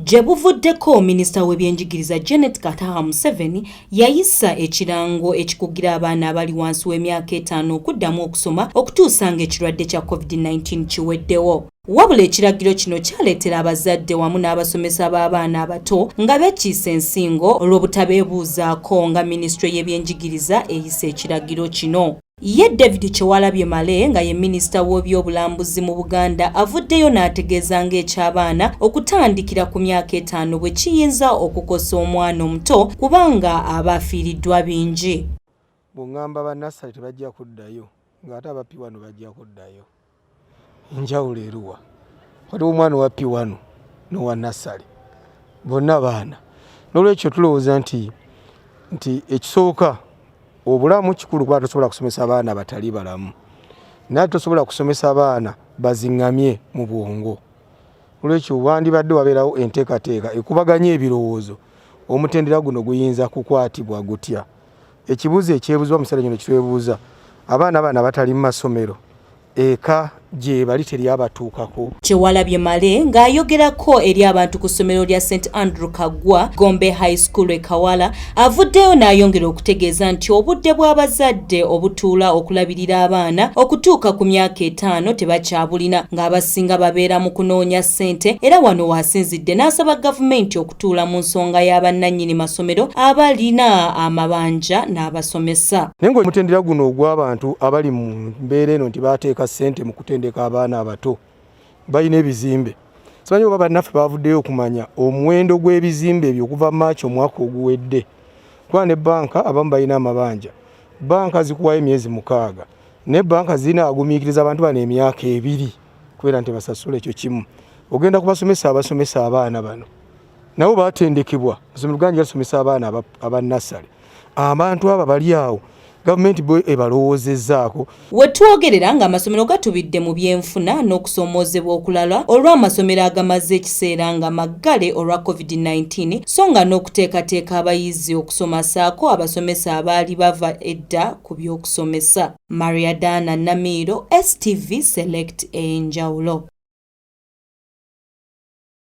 gye buvuddeko minisita w'ebyenjigiriza Janet Kataha Museveni yayisa ekirango ekikugira abaana abali wansi w'emyaka 5 okuddamu okusoma okutuusa ng'ekirwadde kya COVID-19 kiweddewo. Wabula ekiragiro kino kyaleetera abazadde wamu n'abasomesa b'abaana abato nga bekiisa ensingo olw'obutabeebuuzaako nga minisitule y'ebyenjigiriza eyisa ekiragiro kino. Ye David Eby'amasomelo nga ye minisita w'ebyobulambuzi mu Buganda avuddeyo n'ategeeza ng'ekyabaana okutandikira ku myaka 5 bwe kiyinza okukosa omwana omuto kubanga aba afiiriddwa bingi. Bw'ŋŋamba bannasale tebajja kuddayo ng'ate aba P1 bajja kuddayo. Njawulo eruwa kati omwana wa P1 n'owa nasale bonna baana. N'olwekyo tulowooza nti ekisooka obulamu kikulu kuba tosobola kusomesa abaana batali balamu. Naye tosobola kusomesa abaana baziŋŋamye mu bwongo. Olwekyo wandibadde wabeerawo enteekateeka ekubaganya ebirowoozo, omutendera guno guyinza kukwatibwa gutya. Ekibuuzo ekyebuzibwa musale kino kitwebuuza, abaana batali mu masomero eka gye bali teri abatuukako. Eby'amasomelo ng'ayogerako eri abantu ku ssomero lya St Andrew Kagwa Gombe High School e Kawala avuddeyo n'ayongera okutegeeza nti obudde bw'abazadde obutuula okulabirira abaana okutuuka ku myaka 5 tebakyabulina ng'abasinga babeera mu kunoonya ssente, era wano waasinzidde n'asaba gavumenti okutuula mu nsonga y'abannannyini masomero abalina amabanja n'abasomesa. Naye ng'omutendera guno ogw'abantu abali mu mbeera eno nti baateeka ssente mu kutendeka abaana abato balina ebizimbe. Simanyi oba bannaffe baavuddeyo okumanya omuwendo gw'ebizimbe ebyo okuva Maachi omwaka oguwedde. Kuba ne banka abamu balina amabanja. Banka zikuwayo emyezi 6 ne banka zirina agumiikiriza abantu bano emyaka 2 kubeera nti basasula ekyo kimu. Ogenda kubasomesa abasomesa abaana bano nabo baatendekebwa essomero gangi gasomesa abaana abannasale. Abantu abo bali awo gavumenti bwe ebalowoozezzaako. Wetwogerera ng'amasomero gatubidde mu byenfuna n'okusoomoozebwa okulala olw'amasomero agamaze ekiseera nga maggale olwa COVID-19 so nga n'okuteekateeka abayizi okusomasaako abasomesa abaali bava edda ku by'okusomesa. Maria Dana Namiro, STV Select Enjawulo.